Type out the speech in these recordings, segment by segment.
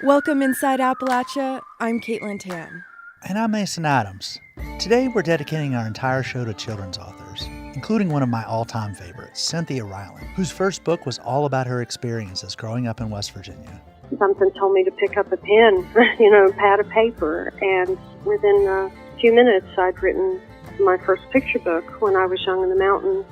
Welcome inside Appalachia. I'm Caitlin Tan. And I'm Mason Adams. Today we're dedicating our entire show to children's authors, including one of my all-time favorites, Cynthia Rylant, whose first book was all about her experiences growing up in West Virginia. Something told me to pick up a pen, pad of paper, and within a few minutes I'd written my first picture book when I was young in the mountains.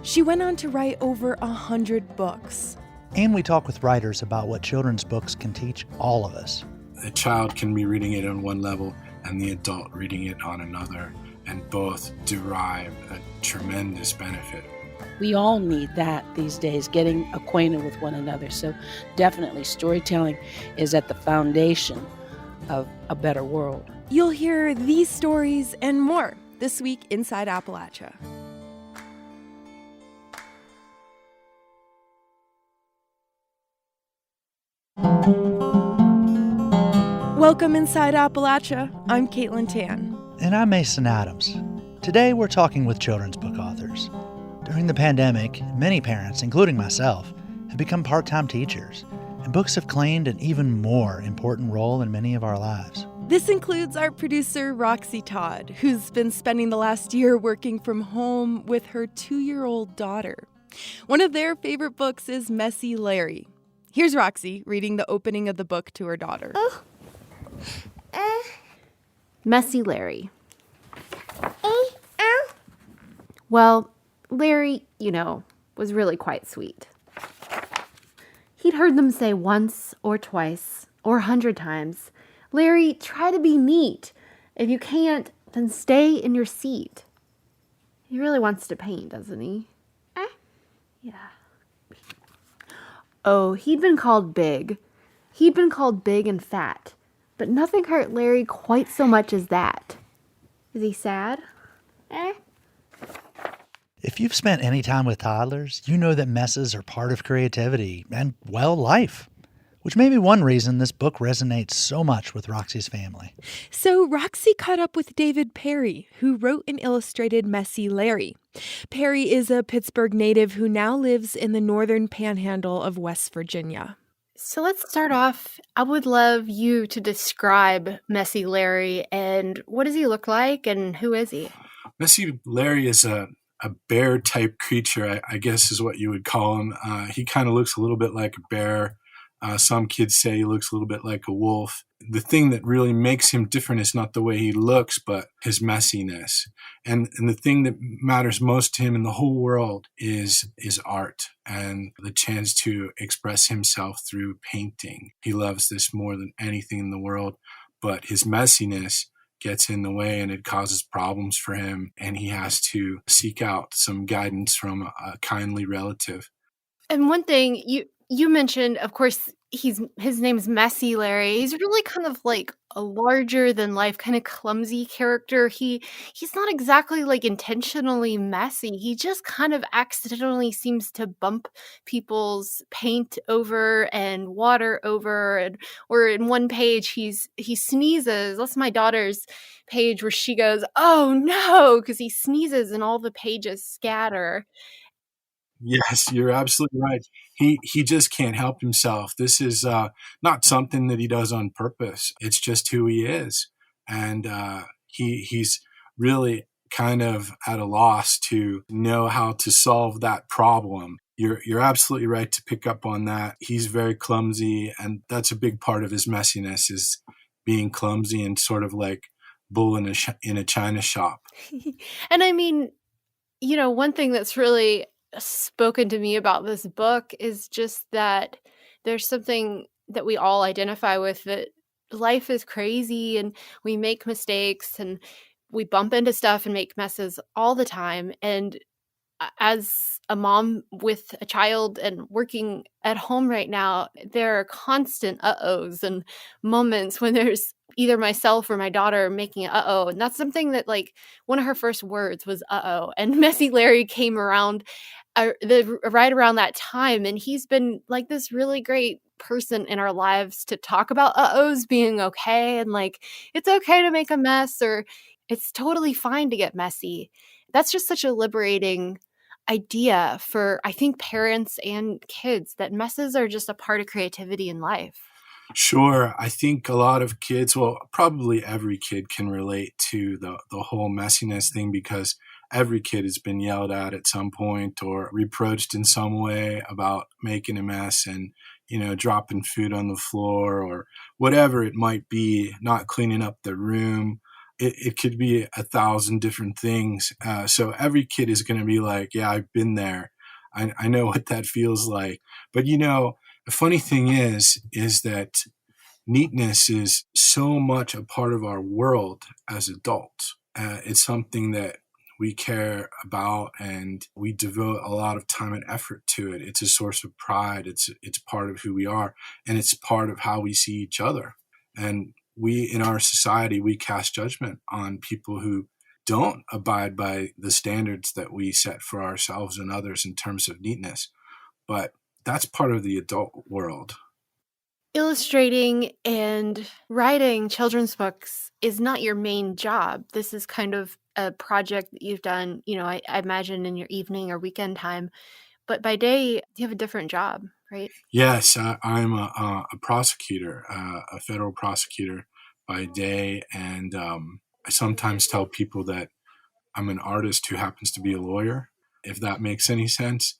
She went on to write over 100 books. And we talk with writers about what children's books can teach all of us. A child can be reading it on one level and the adult reading it on another, and both derive a tremendous benefit. We all need that these days, getting acquainted with one another. So definitely storytelling is at the foundation of a better world. You'll hear these stories and more this week inside Appalachia. Welcome inside Appalachia. I'm Caitlin Tan. And I'm Mason Adams. Today we're talking with children's book authors. During the pandemic, many parents, including myself, have become part-time teachers, and books have claimed an even more important role in many of our lives. This includes our producer, Roxy Todd, who's been spending the last year working from home with her 2-year-old daughter. One of their favorite books is Messy Larry. Here's Roxy reading the opening of the book to her daughter. Messy Larry. Well, Larry, was really quite sweet. He'd heard them say once or twice or 100 times, "Larry, try to be neat. If you can't, then stay in your seat." He really wants to paint, doesn't he? Yeah. Oh, he'd been called big. He'd been called big and fat. But nothing hurt Larry quite so much as that. Is he sad? If you've spent any time with toddlers, you know that messes are part of creativity and, well, life. Which may be one reason this book resonates so much with Roxy's family. So Roxy caught up with David Perri, who wrote and illustrated Messy Larry. Perri is a Pittsburgh native who now lives in the northern panhandle of West Virginia. So let's start off. I would love you to describe Messy Larry, and what does he look like, and who is he? Messy Larry is a bear-type creature, I guess is what you would call him. He kind of looks a little bit like a bear. Some kids say he looks a little bit like a wolf. The thing that really makes him different is not the way he looks, but his messiness. And the thing that matters most to him in the whole world is art and the chance to express himself through painting. He loves this more than anything in the world, but his messiness gets in the way and it causes problems for him, and he has to seek out some guidance from a kindly relative. And one thing you mentioned, of course, his name is Messy Larry. He's really kind of like a larger than life, kind of clumsy character. He's not exactly like intentionally messy. He just kind of accidentally seems to bump people's paint over and water over, or in one page he sneezes. That's my daughter's page where she goes, "Oh no," because he sneezes and all the pages scatter. Yes, you're absolutely right. He just can't help himself. This is not something that he does on purpose. It's just who he is. And he's really kind of at a loss to know how to solve that problem. You're absolutely right to pick up on that. He's very clumsy, and that's a big part of his messiness, is being clumsy and sort of like bull in a china shop. And I mean, one thing that's really spoken to me about this book is just that there's something that we all identify with, that life is crazy and we make mistakes and we bump into stuff and make messes all the time. And as a mom with a child and working at home right now, there are constant uh-ohs and moments when there's either myself or my daughter making an uh-oh. And that's something that, like, one of her first words was uh-oh. And Messy Larry came around right around that time. And he's been like this really great person in our lives to talk about uh-ohs being okay. And like, it's okay to make a mess, or it's totally fine to get messy. That's just such a liberating idea for, I think, parents and kids, that messes are just a part of creativity in life. Sure. I think a lot of kids, well, probably every kid can relate to the whole messiness thing, because every kid has been yelled at some point or reproached in some way about making a mess and, dropping food on the floor or whatever it might be, not cleaning up the room. It could be 1,000 different things. So every kid is going to be like, yeah, I've been there. I know what that feels like. But, the funny thing is that neatness is so much a part of our world as adults. It's something that we care about and we devote a lot of time and effort to it. It's a source of pride. It's part of who we are, and it's part of how we see each other. And we, in our society, we cast judgment on people who don't abide by the standards that we set for ourselves and others in terms of neatness. But that's part of the adult world. Illustrating and writing children's books is not your main job. This is kind of a project that you've done, I imagine in your evening or weekend time. But by day, you have a different job, right? Yes, I'm a prosecutor, a federal prosecutor by day. And I sometimes tell people that I'm an artist who happens to be a lawyer, if that makes any sense.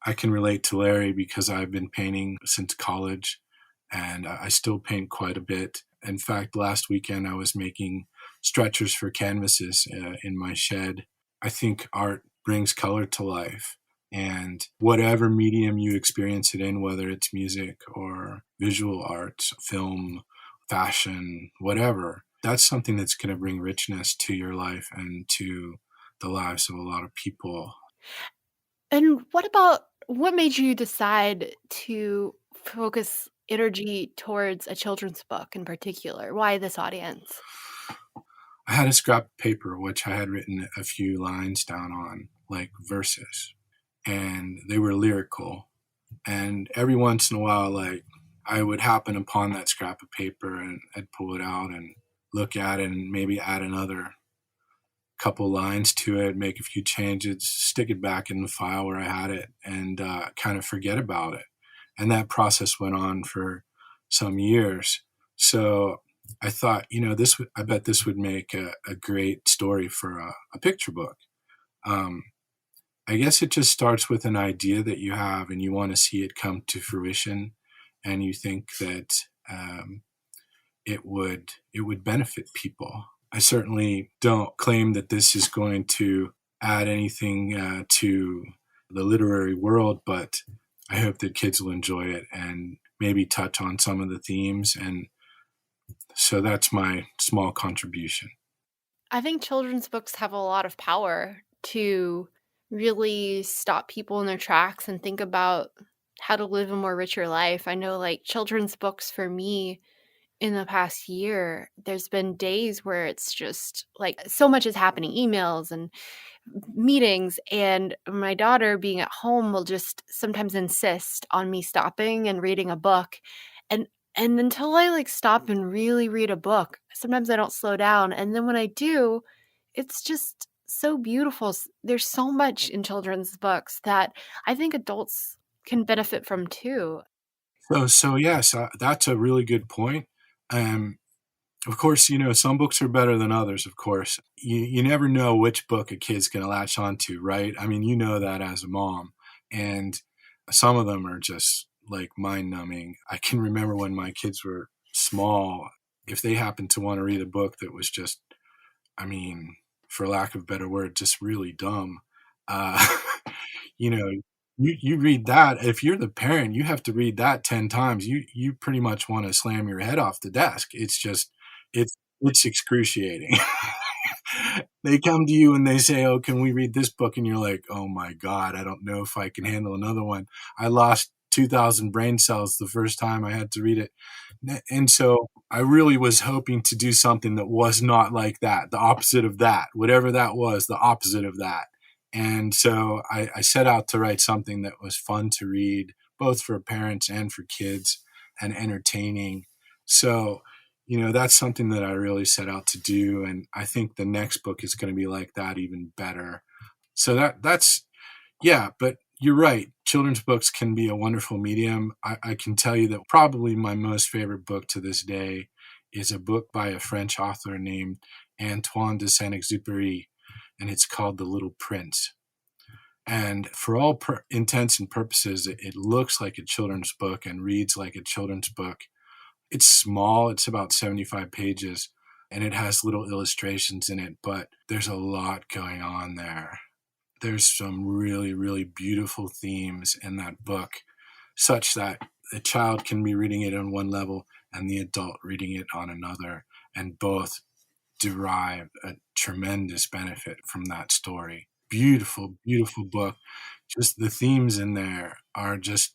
I can relate to Larry because I've been painting since college, and I still paint quite a bit. In fact, last weekend I was making stretchers for canvases in my shed. I think art brings color to life, and whatever medium you experience it in, whether it's music or visual arts, film, fashion, whatever, that's something that's going to bring richness to your life and to the lives of a lot of people. And what made you decide to focus energy towards a children's book in particular? Why this audience? I had a scrap of paper which I had written a few lines down on, like verses, and they were lyrical. And every once in a while, like, I would happen upon that scrap of paper and I'd pull it out and look at it and maybe add another couple lines to it, make a few changes, stick it back in the file where I had it, and kind of forget about it. And that process went on for some years. So I thought, I bet this would make a great story for a picture book. I guess it just starts with an idea that you have and you want to see it come to fruition, and you think that it would benefit people. I certainly don't claim that this is going to add anything to the literary world, but I hope that kids will enjoy it and maybe touch on some of the themes. And so that's my small contribution. I think children's books have a lot of power to really stop people in their tracks and think about how to live a more richer life. I know, like, children's books for me in the past year, there's been days where it's just like so much is happening, emails and meetings, and my daughter being at home will just sometimes insist on me stopping and reading a book. And until I like stop and really read a book, sometimes I don't slow down. And then when I do, it's just so beautiful. There's so much in children's books that I think adults can benefit from too. So yes, that's a really good point. Of course, some books are better than others, of course. You never know which book a kid's going to latch onto, right? I mean, you know that as a mom. And some of them are just like mind-numbing. I can remember when my kids were small, if they happened to want to read a book that was just, I mean, for lack of a better word, just really dumb, you read that. If you're the parent, you have to read that 10 times. You pretty much want to slam your head off the desk. It's just, it's excruciating. They come to you and they say, "Oh, can we read this book?" And you're like, "Oh my God, I don't know if I can handle another one. I lost 2,000 brain cells the first time I had to read it." And so I really was hoping to do something that was not like that, the opposite of that, whatever that was, the opposite of that. And so I set out to write something that was fun to read, both for parents and for kids, and entertaining. So, that's something that I really set out to do. And I think the next book is going to be like that, even better. So that's, yeah. But, You're right. Children's books can be a wonderful medium. I can tell you that probably my most favorite book to this day is a book by a French author named Antoine de Saint-Exupéry, and it's called The Little Prince. And for all intents and purposes, it looks like a children's book and reads like a children's book. It's small. It's about 75 pages, and it has little illustrations in it, but there's a lot going on there. There's some really, really beautiful themes in that book, such that the child can be reading it on one level and the adult reading it on another, and both derive a tremendous benefit from that story. Beautiful, beautiful book. Just the themes in there are just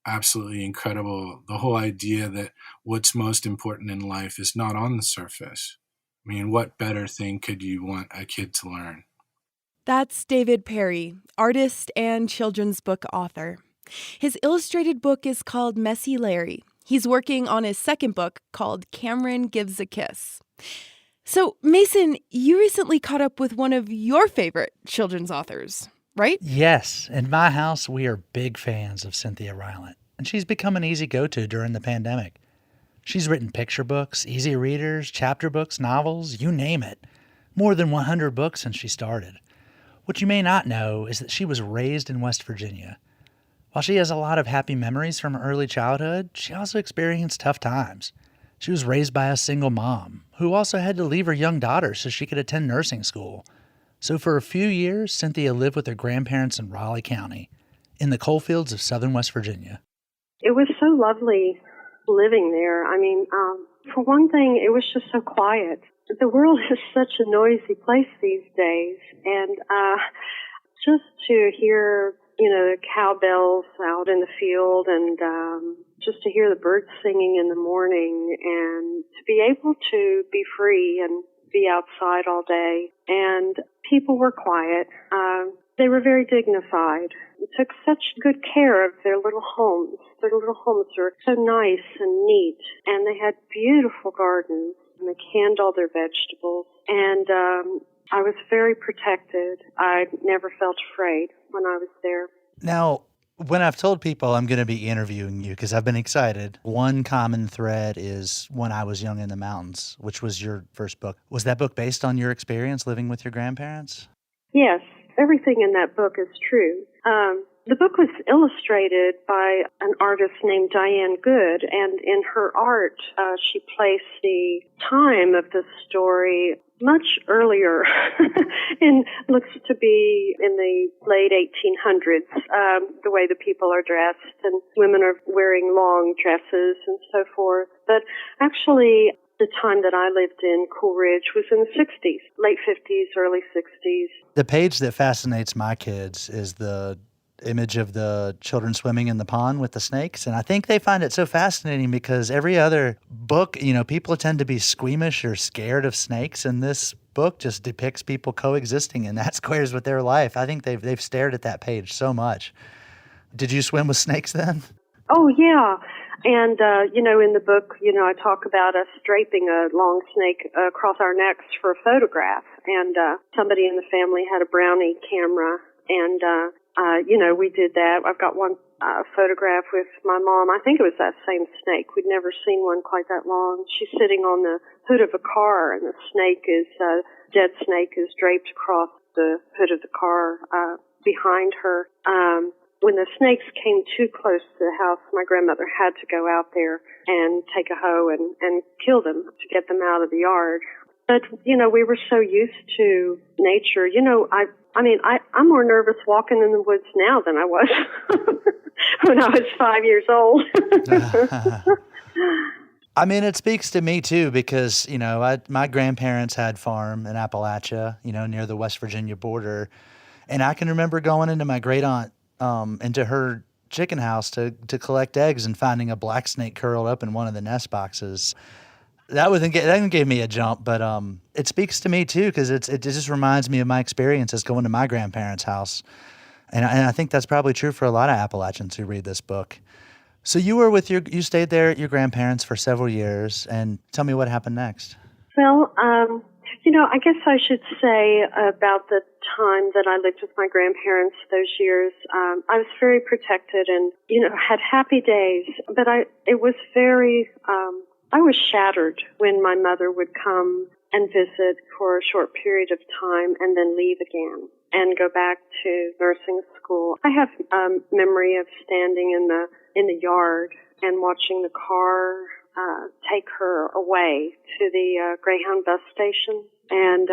absolutely incredible. The whole idea that what's most important in life is not on the surface. I mean, what better thing could you want a kid to learn? That's David Perri, artist and children's book author. His illustrated book is called Messy Larry. He's working on his second book called Cameron Gives a Kiss. So, Mason, you recently caught up with one of your favorite children's authors, right? Yes. In my house, we are big fans of Cynthia Rylant, and she's become an easy go-to during the pandemic. She's written picture books, easy readers, chapter books, novels, you name it. More than 100 books since she started. What you may not know is that she was raised in West Virginia. While she has a lot of happy memories from her early childhood, she also experienced tough times. She was raised by a single mom, who also had to leave her young daughter so she could attend nursing school. So for a few years, Cynthia lived with her grandparents in Raleigh County, in the coal fields of southern West Virginia. It was so lovely living there. I mean, for one thing, it was just so quiet. The world is such a noisy place these days, and just to hear, the cowbells out in the field, and just to hear the birds singing in the morning, and to be able to be free and be outside all day. And people were quiet. They were very dignified. They took such good care of their little homes. Their little homes were so nice and neat, and they had beautiful gardens, and they canned all their vegetables. And I was very protected. I never felt afraid when I was there. Now, when I've told people I'm going to be interviewing you, because I've been excited, one common thread is When I Was Young in the Mountains, which was your first book. Was that book based on your experience living with your grandparents? Yes, everything in that book is true. The book was illustrated by an artist named Diane Good, and in her art, she placed the time of the story much earlier, and looks to be in the late 1800s, the way the people are dressed, and women are wearing long dresses and so forth. But actually, the time that I lived in Coolidge was in the 60s, late 50s, early 60s. The page that fascinates my kids is the image of the children swimming in the pond with the snakes. And I think they find it so fascinating because every other book, people tend to be squeamish or scared of snakes. And this book just depicts people coexisting, and that squares with their life. I think they've stared at that page so much. Did you swim with snakes then? Oh, yeah. And, in the book, I talk about us draping a long snake across our necks for a photograph. And somebody in the family had a Brownie camera, and we did that. I've got one photograph with my mom. I think it was that same snake. We'd never seen one quite that long. She's sitting on the hood of a car, and the dead snake is draped across the hood of the car behind her. When the snakes came too close to the house, my grandmother had to go out there and take a hoe and kill them to get them out of the yard. But, we were so used to nature. I'm more nervous walking in the woods now than I was when I was 5 years old. I mean, it speaks to me, too, because, my grandparents had farm in Appalachia, near the West Virginia border. And I can remember going into my great aunt, into her chicken house to collect eggs and finding a black snake curled up in one of the nest boxes. That gave me a jump, but it speaks to me too because it just reminds me of my experiences going to my grandparents' house, and I think that's probably true for a lot of Appalachians who read this book. So you stayed there at your grandparents for several years, and tell me what happened next. Well, I guess I should say about the time that I lived with my grandparents those years, I was very protected and, had happy days, but it was very, I was shattered when my mother would come and visit for a short period of time and then leave again and go back to nursing school. I have memory of standing in the yard and watching the car take her away to the Greyhound bus station and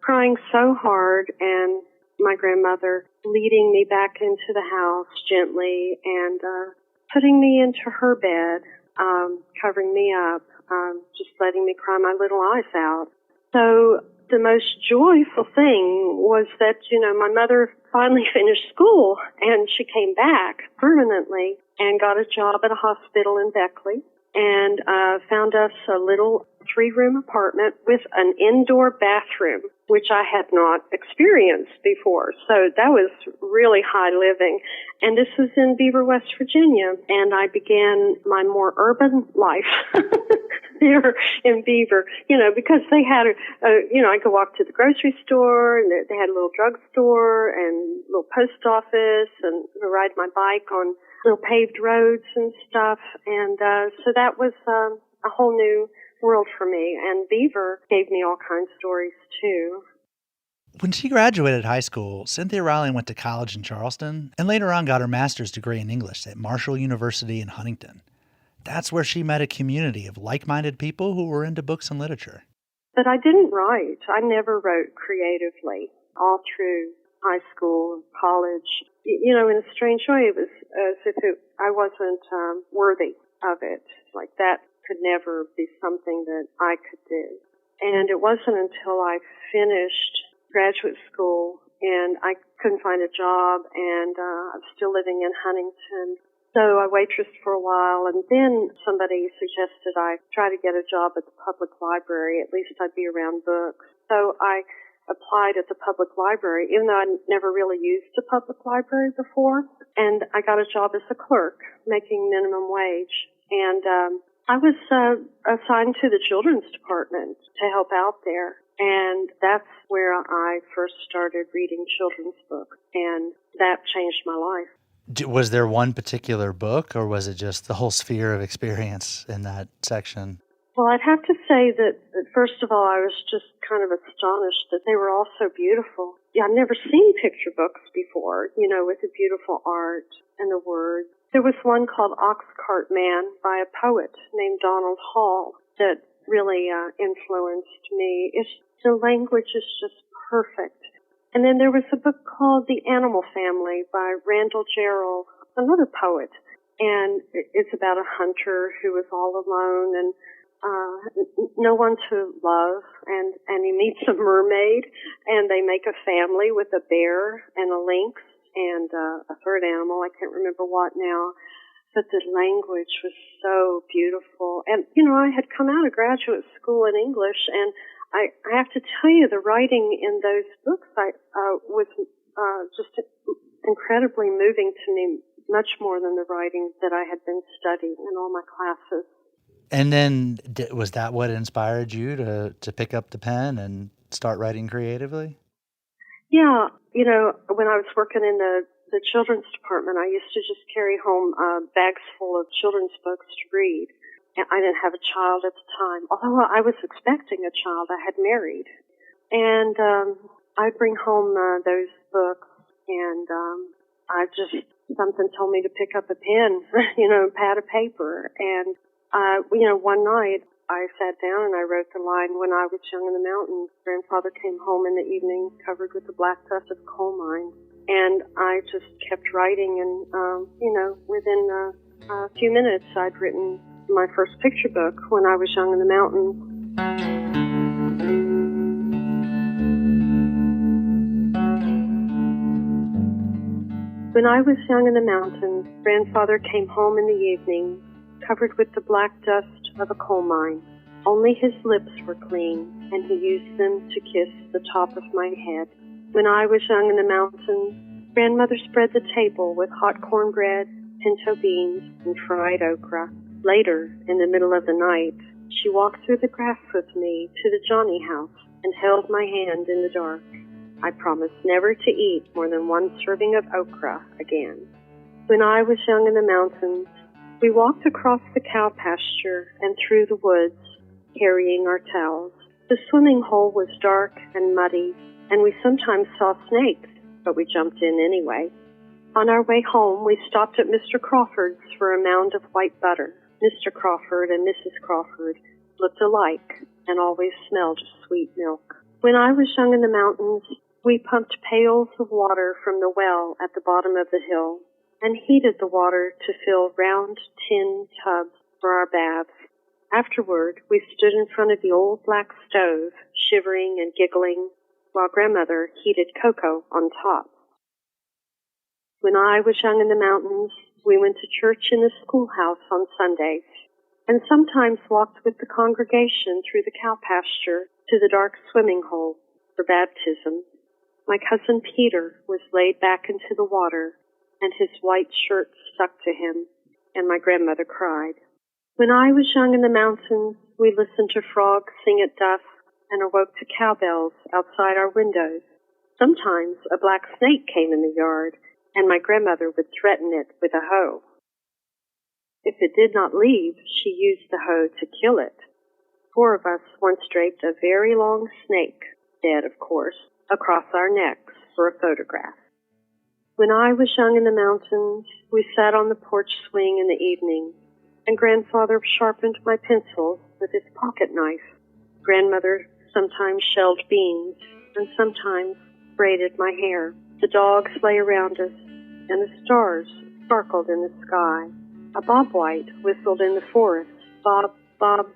crying so hard, and my grandmother leading me back into the house gently and putting me into her bed, covering me up, just letting me cry my little eyes out. So the most joyful thing was that, my mother finally finished school and she came back permanently and got a job at a hospital in Beckley and found us a little 3-room apartment with an indoor bathroom, which I had not experienced before. So that was really high living. And this was in Beaver, West Virginia. And I began my more urban life there in Beaver, because they had, I could walk to the grocery store and they had a little drugstore and a little post office and ride my bike on little paved roads and stuff. And so that was a whole new world for me, and Beaver gave me all kinds of stories too. When she graduated high school, Cynthia Rylant went to college in Charleston and later on got her master's degree in English at Marshall University in Huntington. That's where she met a community of like-minded people who were into books and literature. But I didn't write. I never wrote creatively all through high school, college. In a strange way, it was as if I wasn't worthy of it. Like that could never be something that I could do. And it wasn't until I finished graduate school and I couldn't find a job and I was still living in Huntington. So I waitressed for a while and then somebody suggested I try to get a job at the public library. At least I'd be around books. So I applied at the public library, even though I'd never really used a public library before. And I got a job as a clerk, making minimum wage. And I was assigned to the children's department to help out there, and that's where I first started reading children's books, and that changed my life. Was there one particular book, or was it just the whole sphere of experience in that section? Well, I'd have to say that first of all, I was just kind of astonished that they were all so beautiful. Yeah, I've never seen picture books before, with the beautiful art and the words. There was one called Oxcart Man by a poet named Donald Hall that really influenced me. The language is just perfect. And then there was a book called The Animal Family by Randall Jarrell, another poet. And it's about a hunter who is all alone and no one to love. And he meets a mermaid and they make a family with a bear and a lynx and a third animal, I can't remember what now, but the language was so beautiful. And, I had come out of graduate school in English, and I have to tell you, the writing in those books was just incredibly moving to me, much more than the writing that I had been studying in all my classes. And then was that what inspired you to pick up the pen and start writing creatively? Yeah, when I was working in the children's department, I used to just carry home bags full of children's books to read. And I didn't have a child at the time, although I was expecting a child. I had married. And I'd bring home those books, and something told me to pick up a pen, pad of paper. And, one night, I sat down and I wrote the line, "When I was young in the mountains, grandfather came home in the evening covered with the black dust of coal mines." And I just kept writing, and, within a few minutes, I'd written my first picture book, When I Was Young in the Mountains. When I was young in the mountains, grandfather came home in the evening, covered with the black dust of a coal mine. Only his lips were clean, and he used them to kiss the top of my head. When I was young in the mountains, grandmother spread the table with hot cornbread, pinto beans, and fried okra. Later, in the middle of the night, she walked through the grass with me to the Johnny house. and held my hand in the dark. I promised never to eat more than one serving of okra again. When I was young in the mountains, we walked across the cow pasture and through the woods, carrying our towels. The swimming hole was dark and muddy, and we sometimes saw snakes, but we jumped in anyway. On our way home, we stopped at Mr. Crawford's for a mound of white butter. Mr. Crawford and Mrs. Crawford looked alike and always smelled of sweet milk. When I was young in the mountains, we pumped pails of water from the well at the bottom of the hill and heated the water to fill round tin tubs for our baths. Afterward, we stood in front of the old black stove, shivering and giggling, while Grandmother heated cocoa on top. When I was young in the mountains, we went to church in the schoolhouse on Sundays, and sometimes walked with the congregation through the cow pasture to the dark swimming hole for baptism. My cousin Peter was laid back into the water, and his white shirt stuck to him, and my grandmother cried. When I was young in the mountains, we listened to frogs sing at dusk and awoke to cowbells outside our windows. Sometimes a black snake came in the yard, and my grandmother would threaten it with a hoe. If it did not leave, she used the hoe to kill it. 4 of us once draped a very long snake, dead of course, across our necks for a photograph. When I was young in the mountains, we sat on the porch swing in the evening, and Grandfather sharpened my pencils with his pocket knife. Grandmother sometimes shelled beans, and sometimes braided my hair. The dogs lay around us, and the stars sparkled in the sky. A bobwhite whistled in the forest. Bob, Bob,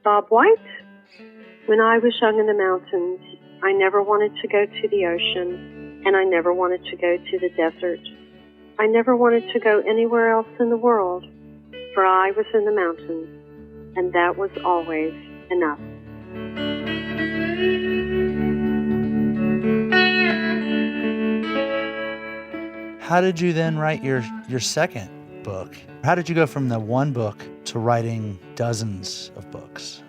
Bobwhite? When I was young in the mountains, I never wanted to go to the ocean, and I never wanted to go to the desert. I never wanted to go anywhere else in the world, for I was in the mountains, and that was always enough. How did you then write your second book? How did you go from the one book to writing dozens of books?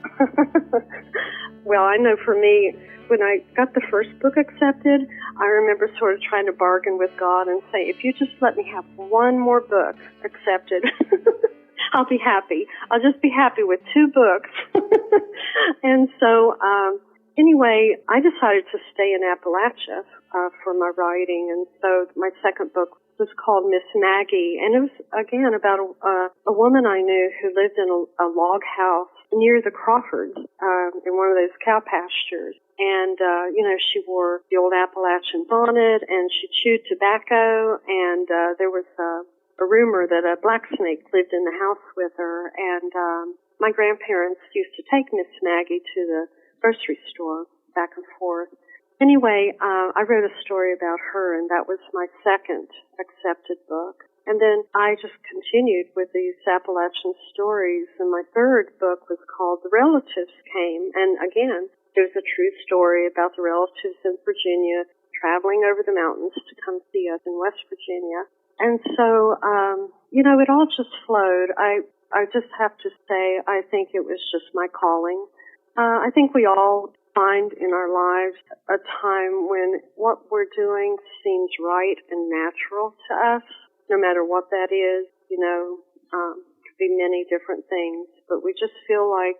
Well, I know for me, when I got the first book accepted, I remember sort of trying to bargain with God and say, if you just let me have one more book accepted, I'll be happy. I'll just be happy with 2 books. And so, anyway, I decided to stay in Appalachia for my writing, and so my second book was called Miss Maggie, and it was, again, about a woman I knew who lived in a log house near the Crawfords in one of those cow pastures. And, she wore the old Appalachian bonnet, and she chewed tobacco, and there was a rumor that a black snake lived in the house with her, and my grandparents used to take Miss Maggie to the grocery store back and forth. Anyway, I wrote a story about her, and that was my second accepted book. And then I just continued with these Appalachian stories, and my third book was called The Relatives Came, and again, there's a true story about the relatives in Virginia traveling over the mountains to come see us in West Virginia. And so, it all just flowed. I just have to say, I think it was just my calling. I think we all find in our lives a time when what we're doing seems right and natural to us, no matter what that is. Could be many different things, but we just feel like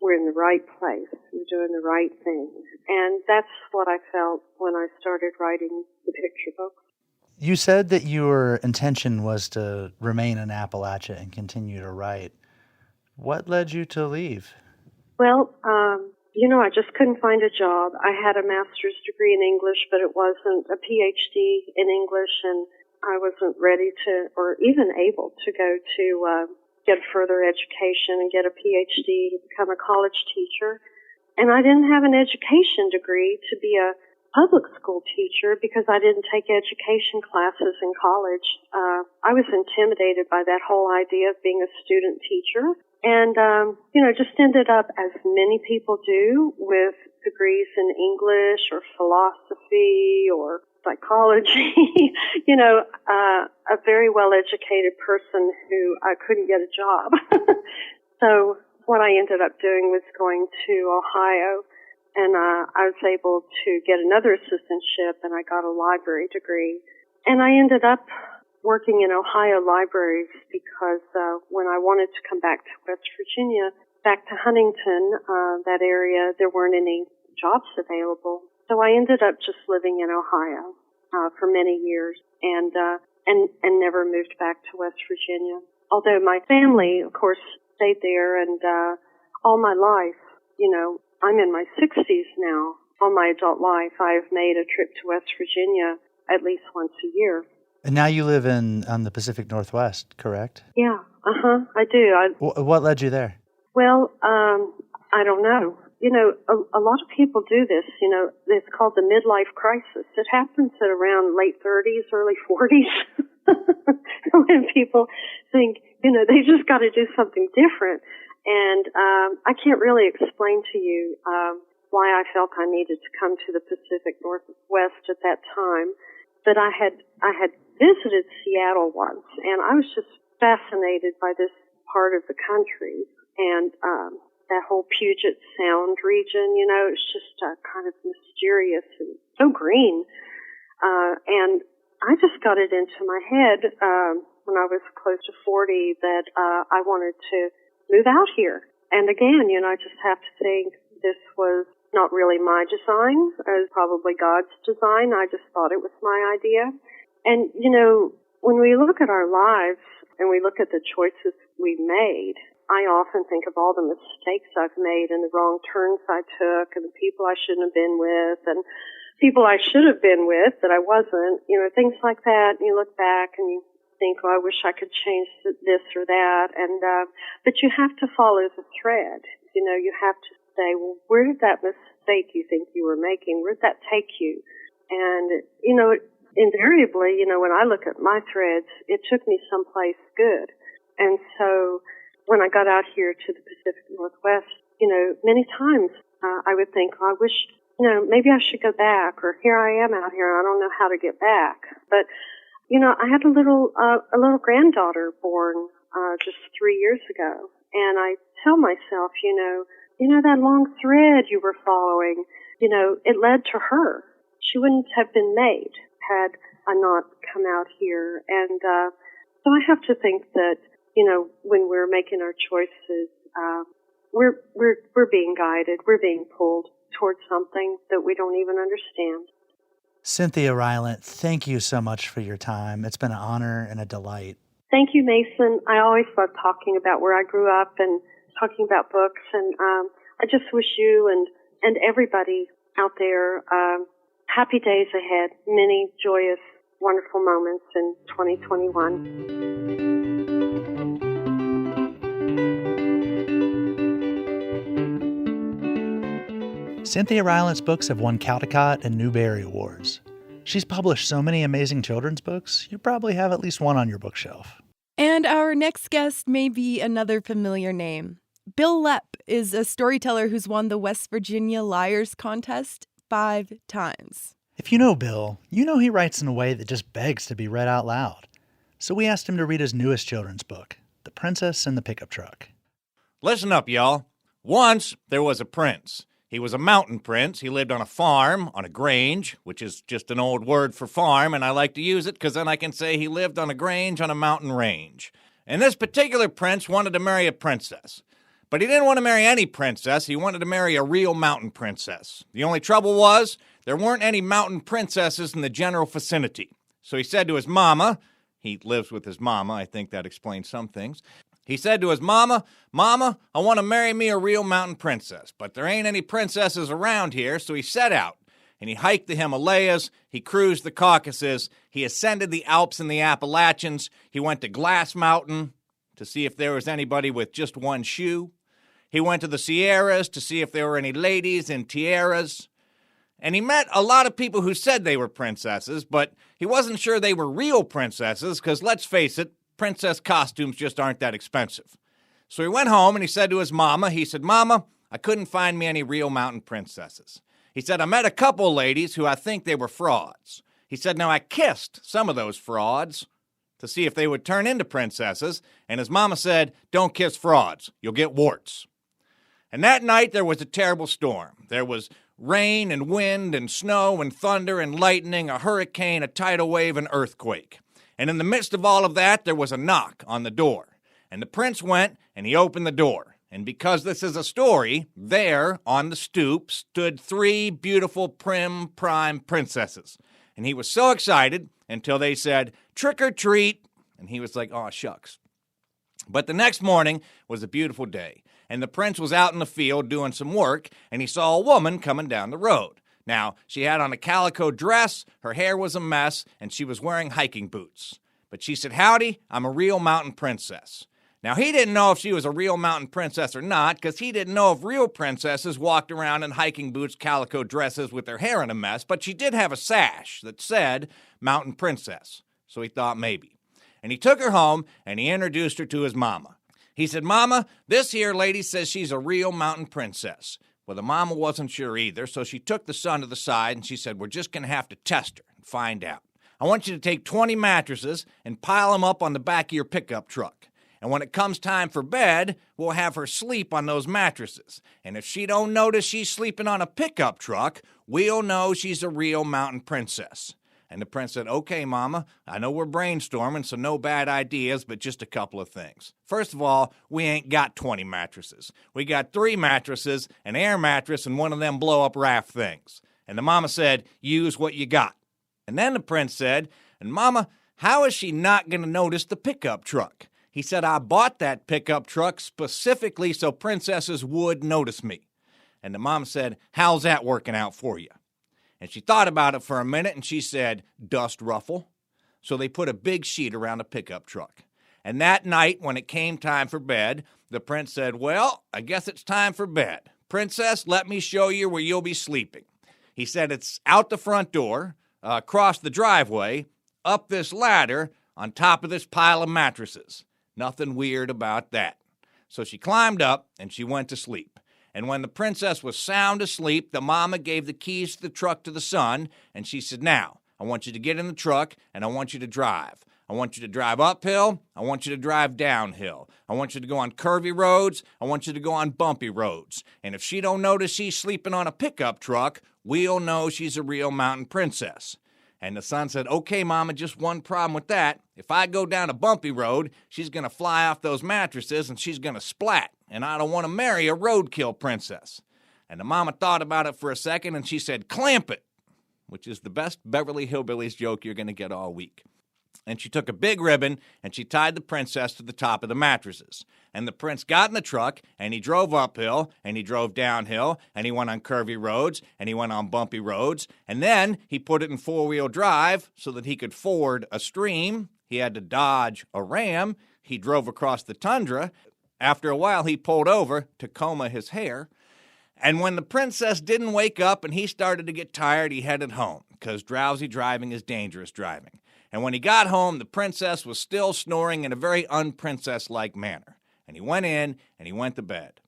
we're in the right place, we're doing the right thing. And that's what I felt when I started writing the picture books. You said that your intention was to remain in Appalachia and continue to write. What led you to leave? Well, I just couldn't find a job. I had a master's degree in English, but it wasn't a PhD in English, and I wasn't ready to, or even able to go to get further education and get a PhD to become a college teacher. And I didn't have an education degree to be a public school teacher because I didn't take education classes in college. I was intimidated by that whole idea of being a student teacher. And, just ended up, as many people do, with degrees in English or philosophy or psychology, a very well-educated person who couldn't get a job. So what I ended up doing was going to Ohio And I was able to get another assistantship, and I got a library degree. And I ended up working in Ohio libraries because when I wanted to come back to West Virginia, back to Huntington, that area, there weren't any jobs available. So I ended up just living in Ohio for many years and never moved back to West Virginia. Although my family, of course, stayed there, and all my life, I'm in my 60s now. All my adult life, I've made a trip to West Virginia at least once a year. And now you live on the Pacific Northwest, correct? Yeah, I do. What led you there? Well, I don't know. A lot of people do this. It's called the midlife crisis. It happens at around late 30s, early 40s, when people think, they just got to do something different. And I can't really explain to you why I felt I needed to come to the Pacific Northwest at that time. But I had visited Seattle once, and I was just fascinated by this part of the country and that whole Puget Sound region. It's just kind of mysterious and so green. And I just got it into my head when I was close to 40 that I wanted to move out here. And again, I just have to think this was not really my design. It was probably God's design. I just thought it was my idea. And, when we look at our lives and we look at the choices we made, I often think of all the mistakes I've made and the wrong turns I took and the people I shouldn't have been with and people I should have been with that I wasn't, things like that. And you look back and you think, I wish I could change this or that. And, but you have to follow the thread. You have to say, well, where did that mistake you think you were making, where did that take you? And, invariably, when I look at my threads, it took me someplace good. And so when I got out here to the Pacific Northwest, many times I would think, I wish, maybe I should go back, or here I am out here, and I don't know how to get back. But, I had a little granddaughter born just 3 years ago, and I tell myself, that long thread you were following, it led to her. She wouldn't have been made had I not come out here. And so I have to think that, when we're making our choices, we're being guided, we're being pulled towards something that we don't even understand. Cynthia Rylant, thank you so much for your time. It's been an honor and a delight. Thank you, Mason. I always love talking about where I grew up and talking about books. And I just wish you and everybody out there happy days ahead, many joyous, wonderful moments in 2021. Cynthia Rylant's books have won Caldecott and Newbery Awards. She's published so many amazing children's books, you probably have at least one on your bookshelf. And our next guest may be another familiar name. Bill Lepp is a storyteller who's won the West Virginia Liars Contest 5 times. If you know Bill, you know he writes in a way that just begs to be read out loud. So we asked him to read his newest children's book, The Princess and the Pickup Truck. Listen up, y'all. Once there was a prince. He was a mountain prince. He lived on a farm, on a grange, which is just an old word for farm, and I like to use it because then I can say he lived on a grange on a mountain range. And this particular prince wanted to marry a princess. But he didn't want to marry any princess. He wanted to marry a real mountain princess. The only trouble was there weren't any mountain princesses in the general vicinity. So he said to his mama, he lives with his mama, I think that explains some things. He said to his mama, "Mama, I want to marry me a real mountain princess, but there ain't any princesses around here," so he set out. And he hiked the Himalayas, he cruised the Caucasus, he ascended the Alps and the Appalachians, he went to Glass Mountain to see if there was anybody with just one shoe. He went to the Sierras to see if there were any ladies in tiaras. And he met a lot of people who said they were princesses, but he wasn't sure they were real princesses because, let's face it, princess costumes just aren't that expensive. So he went home and he said to his mama, he said, "Mama, I couldn't find me any real mountain princesses." He said, "I met a couple ladies who I think they were frauds." He said, "Now I kissed some of those frauds to see if they would turn into princesses." And his mama said, "Don't kiss frauds. You'll get warts." And that night there was a terrible storm. There was rain and wind and snow and thunder and lightning, a hurricane, a tidal wave, an earthquake. And in the midst of all of that, there was a knock on the door. And the prince went and he opened the door. And because this is a story, there on the stoop stood 3 beautiful prim prime princesses. And he was so excited until they said, "Trick or treat." And he was like, "Aw, shucks." But the next morning was a beautiful day. And the prince was out in the field doing some work, and he saw a woman coming down the road. Now, she had on a calico dress, her hair was a mess, and she was wearing hiking boots. But she said, "Howdy, I'm a real mountain princess." Now, he didn't know if she was a real mountain princess or not, because he didn't know if real princesses walked around in hiking boots, calico dresses with their hair in a mess, but she did have a sash that said Mountain Princess. So he thought maybe. And he took her home, and he introduced her to his mama. He said, "Mama, this here lady says she's a real mountain princess." Well, the mama wasn't sure either, so she took the son to the side, and she said, "We're just going to have to test her and find out. I want you to take 20 mattresses and pile them up on the back of your pickup truck. And when it comes time for bed, we'll have her sleep on those mattresses. And if she don't notice she's sleeping on a pickup truck, we'll know she's a real mountain princess." And the prince said, "Okay, Mama, I know we're brainstorming, so no bad ideas, but just a couple of things. First of all, we ain't got 20 mattresses. We got 3 mattresses, an air mattress, and one of them blow-up raft things." And the mama said, "Use what you got." And then the prince said, "And Mama, how is she not going to notice the pickup truck?" He said, "I bought that pickup truck specifically so princesses would notice me." And the mom said, "How's that working out for you?" And she thought about it for a minute, and she said, "Dust ruffle." So they put a big sheet around the pickup truck. And that night, when it came time for bed, the prince said, "Well, I guess it's time for bed. Princess, let me show you where you'll be sleeping." He said, "It's out the front door, across the driveway, up this ladder, on top of this pile of mattresses. Nothing weird about that." So she climbed up, and she went to sleep. And when the princess was sound asleep, the mama gave the keys to the truck to the son, and she said, "Now, I want you to get in the truck, and I want you to drive. I want you to drive uphill. I want you to drive downhill. I want you to go on curvy roads. I want you to go on bumpy roads. And if she don't notice she's sleeping on a pickup truck, we'll know she's a real mountain princess." And the son said, "Okay, Mama, just one problem with that. If I go down a bumpy road, she's going to fly off those mattresses and she's going to splat. And I don't want to marry a roadkill princess." And the mama thought about it for a second and she said, "Clamp it," which is the best Beverly Hillbillies joke you're going to get all week. And she took a big ribbon and she tied the princess to the top of the mattresses. And the prince got in the truck and he drove uphill and he drove downhill and he went on curvy roads and he went on bumpy roads. And then he put it in 4-wheel drive so that he could ford a stream. He had to dodge a ram. He drove across the tundra. After a while, he pulled over to comb his hair. And when the princess didn't wake up and he started to get tired, he headed home because drowsy driving is dangerous driving. And when he got home, the princess was still snoring in a very unprincess-like manner. And he went in and he went to bed.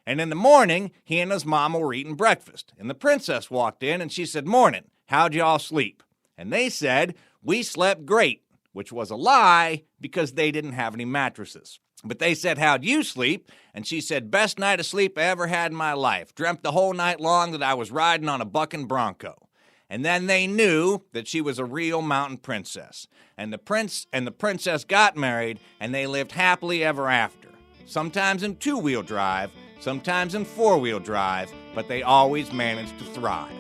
And in the morning, he and his mama were eating breakfast. And the princess walked in and she said, "Morning, how'd y'all sleep?" And they said, "We slept great," which was a lie because they didn't have any mattresses. But they said, "How'd you sleep?" And she said, "Best night of sleep I ever had in my life. Dreamt the whole night long that I was riding on a bucking bronco." And then they knew that she was a real mountain princess. And the prince and the princess got married, and they lived happily ever after. Sometimes in 2-wheel drive, sometimes in 4-wheel drive, but they always managed to thrive.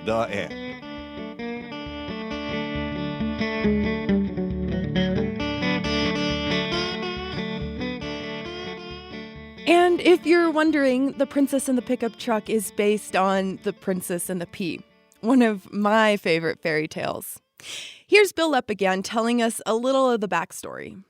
The end. And if you're wondering, The Princess and the Pickup Truck is based on The Princess and the Pea, one of my favorite fairy tales. Here's Bill Lepp again telling us a little of the backstory.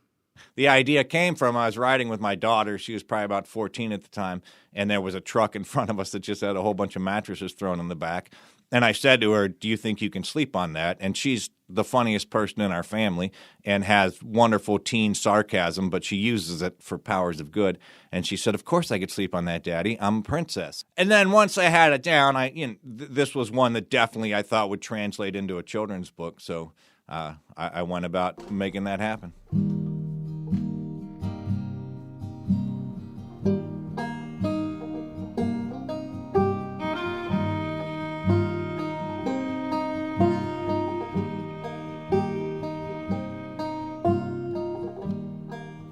The idea came from, I was riding with my daughter. She was probably about 14 at the time, and there was a truck in front of us that just had a whole bunch of mattresses thrown in the back. And I said to her, "Do you think you can sleep on that?" And she's the funniest person in our family and has wonderful teen sarcasm, but she uses it for powers of good. And she said, "Of course I could sleep on that, Daddy. I'm a princess." And then once I had it down, this was one that definitely I thought would translate into a children's book. So I went about making that happen.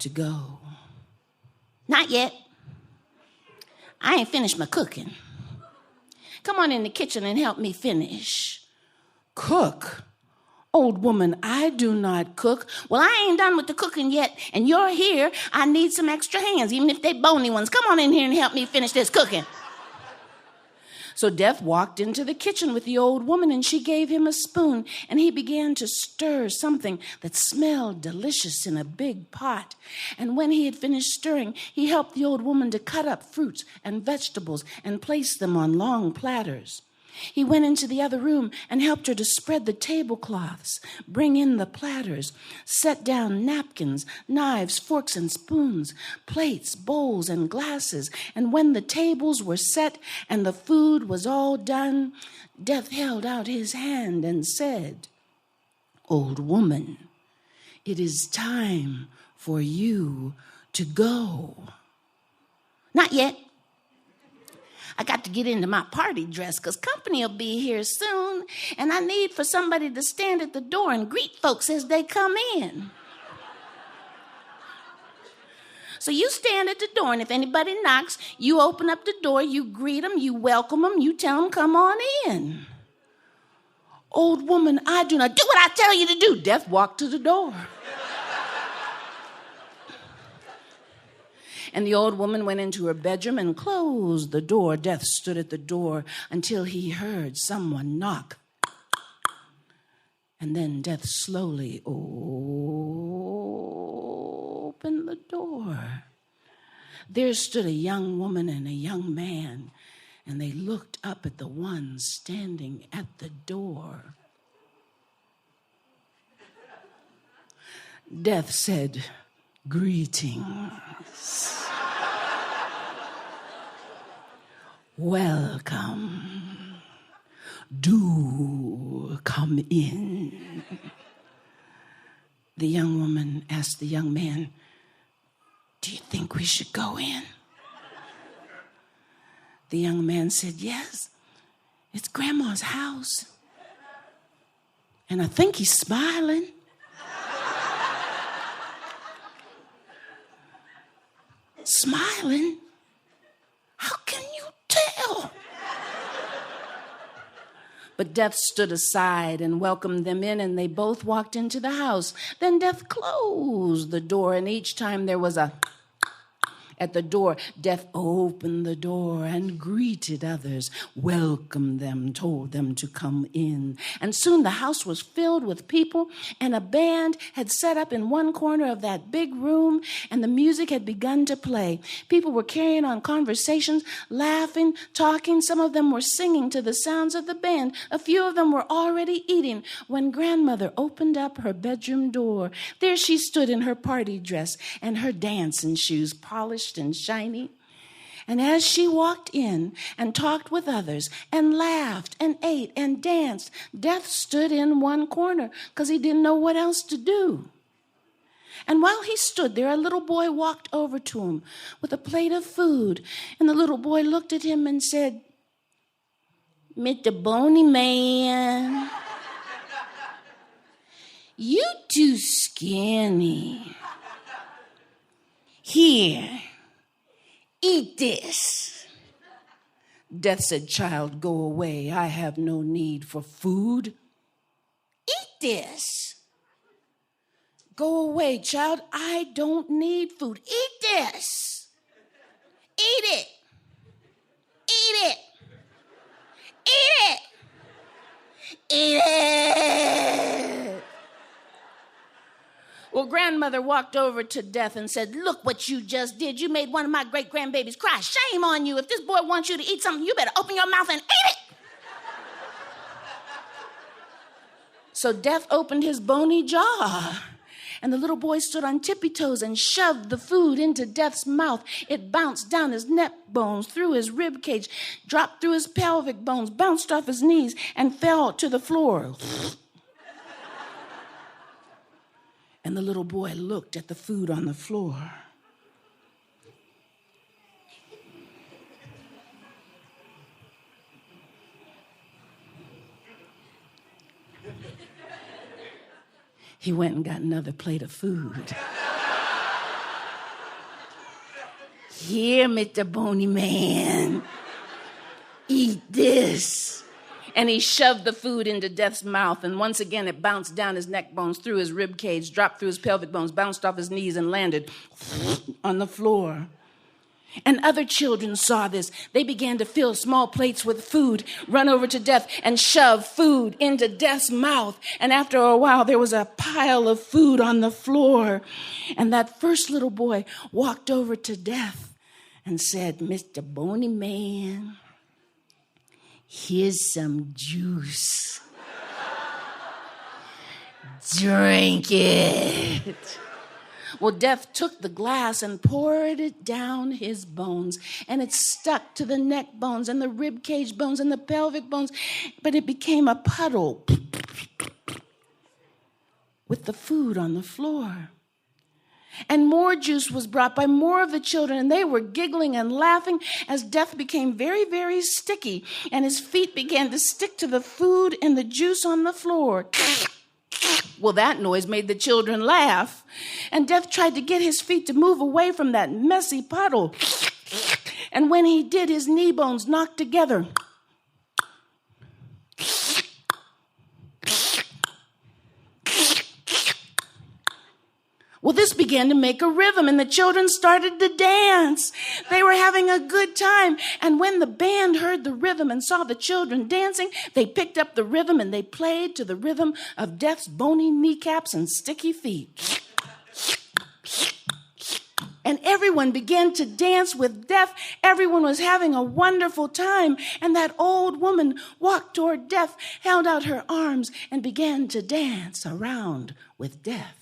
to go. Not yet. I ain't finished my cooking. Come on in the kitchen and help me finish. Cook? Old woman, I do not cook. Well, I ain't done with the cooking yet, and you're here. I need some extra hands, even if they bony ones. Come on in here and help me finish this cooking. So Death walked into the kitchen with the old woman, and she gave him a spoon, and he began to stir something that smelled delicious in a big pot. And when he had finished stirring, he helped the old woman to cut up fruits and vegetables and place them on long platters. He went into the other room and helped her to spread the tablecloths, bring in the platters, set down napkins, knives, forks, and spoons, plates, bowls, and glasses. And when the tables were set and the food was all done, Death held out his hand and said, "Old woman, it is time for you to go." Not yet. I got to get into my party dress because company will be here soon, and I need for somebody to stand at the door and greet folks as they come in. So you stand at the door, and if anybody knocks, you open up the door, you greet them, you welcome them, you tell them, "Come on in." Old woman, I do not do what I tell you to do. Death walked to the door. And the old woman went into her bedroom and closed the door. Death stood at the door until he heard someone knock. And then Death slowly opened the door. There stood a young woman and a young man, and they looked up at the one standing at the door. Death said, "Greetings. Welcome. Do come in." The young woman asked the young man, "Do you think we should go in?" The young man said, "Yes, it's Grandma's house. And I think he's smiling." Smiling? How can you tell? But Death stood aside and welcomed them in, and they both walked into the house. Then Death closed the door, and each time there was a at the door, Death opened the door and greeted others, welcomed them, told them to come in. And soon the house was filled with people, and a band had set up in one corner of that big room, and the music had begun to play. People were carrying on conversations, laughing, talking. Some of them were singing to the sounds of the band. A few of them were already eating when Grandmother opened up her bedroom door. There she stood in her party dress and her dancing shoes, polished and shiny. And as she walked in and talked with others and laughed and ate and danced, Death stood in one corner because he didn't know what else to do. And while he stood there, a little boy walked over to him with a plate of food. And the little boy looked at him and said, "Mr. Boney Man, you too skinny. Here, eat this." Death said, "Child, go away. I have no need for food. Eat this." "Go away, child. I don't need food. Eat this. Eat it. Eat it. Eat it. Eat it." Well, Grandmother walked over to Death and said, "Look what you just did. You made one of my great-grandbabies cry. Shame on you. If this boy wants you to eat something, you better open your mouth and eat it." So Death opened his bony jaw, and the little boy stood on tippy toes and shoved the food into Death's mouth. It bounced down his neck bones, through his rib cage, dropped through his pelvic bones, bounced off his knees, and fell to the floor. And the little boy looked at the food on the floor. He went and got another plate of food. Here, Mr. Bony Man, eat this. And he shoved the food into Death's mouth, and once again it bounced down his neck bones, through his rib cage, dropped through his pelvic bones, bounced off his knees, and landed on the floor. And other children saw this. They began to fill small plates with food, run over to Death, and shove food into Death's mouth. And after a while, there was a pile of food on the floor. And that first little boy walked over to Death and said, Mr. Bony Man, here's some juice. Drink it. Well, Death took the glass and poured it down his bones, and it stuck to the neck bones and the rib cage bones and the pelvic bones, but it became a puddle with the food on the floor. And more juice was brought by more of the children, and they were giggling and laughing as Death became very, very sticky, and his feet began to stick to the food and the juice on the floor. Well, that noise made the children laugh, and Death tried to get his feet to move away from that messy puddle. And when he did, his knee bones knocked together. Well, this began to make a rhythm, and the children started to dance. They were having a good time. And when the band heard the rhythm and saw the children dancing, they picked up the rhythm and they played to the rhythm of Death's bony kneecaps and sticky feet. And everyone began to dance with Death. Everyone was having a wonderful time. And that old woman walked toward Death, held out her arms, and began to dance around with Death.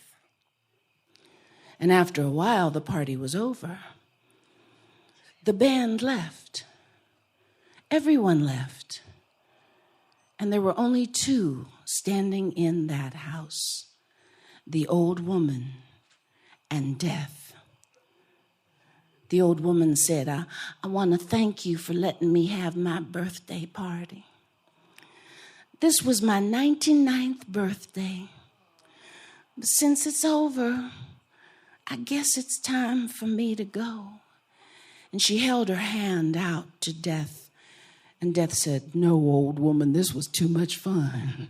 And after a while, the party was over. The band left. Everyone left. And there were only two standing in that house, the old woman and Death. The old woman said, I want to thank you for letting me have my birthday party. This was my 99th birthday. But since it's over, I guess it's time for me to go. And she held her hand out to Death. And Death said, no, old woman, this was too much fun.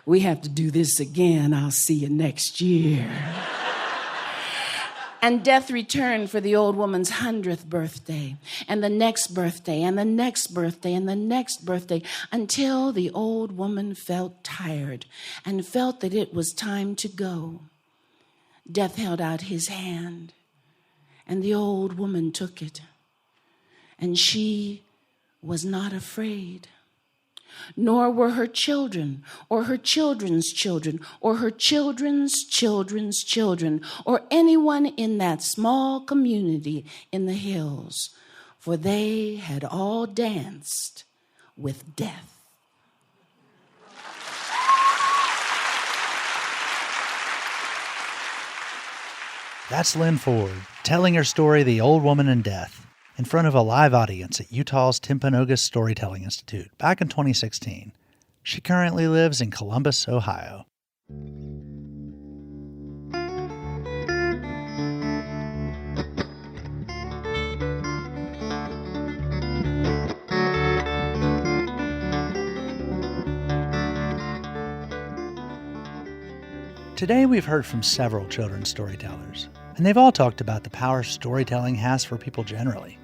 We have to do this again. I'll see you next year. And Death returned for the old woman's 100th birthday, and the next birthday, and the next birthday, and the next birthday, until the old woman felt tired and felt that it was time to go. Death held out his hand, and the old woman took it, and she was not afraid. Nor were her children, or her children's children, or her children's children's children, or anyone in that small community in the hills, for they had all danced with Death. That's Lynn Ford telling her story, The Old Woman and Death, in front of a live audience at Utah's Timpanogos Storytelling Institute back in 2016. She currently lives in Columbus, Ohio. Today we've heard from several children's storytellers, and they've all talked about the power storytelling has for people generally,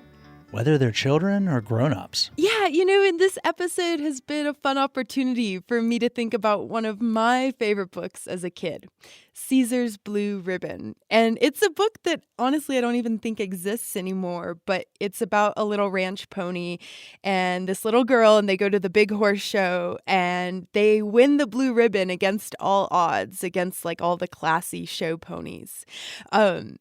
whether they're children or grown-ups. Yeah, and this episode has been a fun opportunity for me to think about one of my favorite books as a kid, Caesar's Blue Ribbon. And it's a book that honestly I don't even think exists anymore, but it's about a little ranch pony and this little girl, and they go to the big horse show and they win the blue ribbon against all odds, against like all the classy show ponies.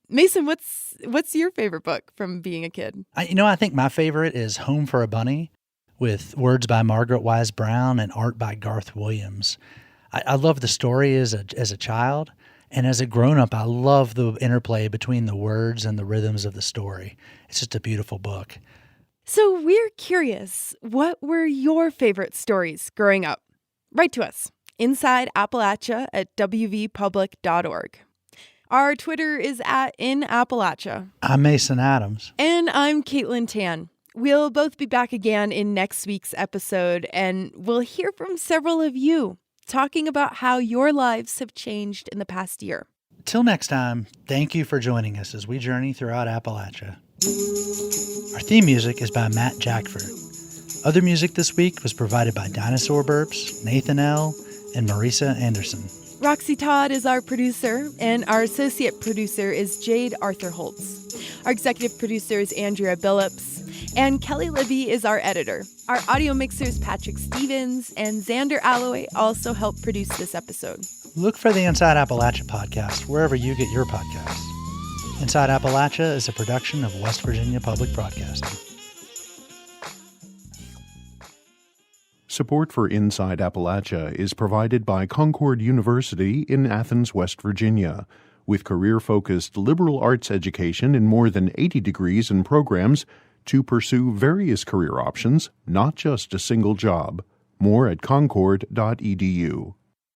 Mason, what's your favorite book from being a kid? I think my favorite is Home for a Bunny, with words by Margaret Wise Brown and art by Garth Williams. I love the story as a child, and as a grown-up, I love the interplay between the words and the rhythms of the story. It's just a beautiful book. So we're curious, what were your favorite stories growing up? Write to us, inside Appalachia at wvpublic.org. Our Twitter is @InAppalachia. I'm Mason Adams. And I'm Caitlin Tan. We'll both be back again in next week's episode, and we'll hear from several of you talking about how your lives have changed in the past year. Till next time, thank you for joining us as we journey throughout Appalachia. Our theme music is by Matt Jackford. Other music this week was provided by Dinosaur Burps, Nathan L., and Marisa Anderson. Roxy Todd is our producer, and our associate producer is Jade Arthur Holtz. Our executive producer is Andrea Billups, and Kelly Libby is our editor. Our audio mixers Patrick Stevens and Xander Alloway also helped produce this episode. Look for the Inside Appalachia podcast wherever you get your podcasts. Inside Appalachia is a production of West Virginia Public Broadcasting. Support for Inside Appalachia is provided by Concord University in Athens, West Virginia. With career-focused liberal arts education in more than 80 degrees and programs to pursue various career options, not just a single job. More at concord.edu.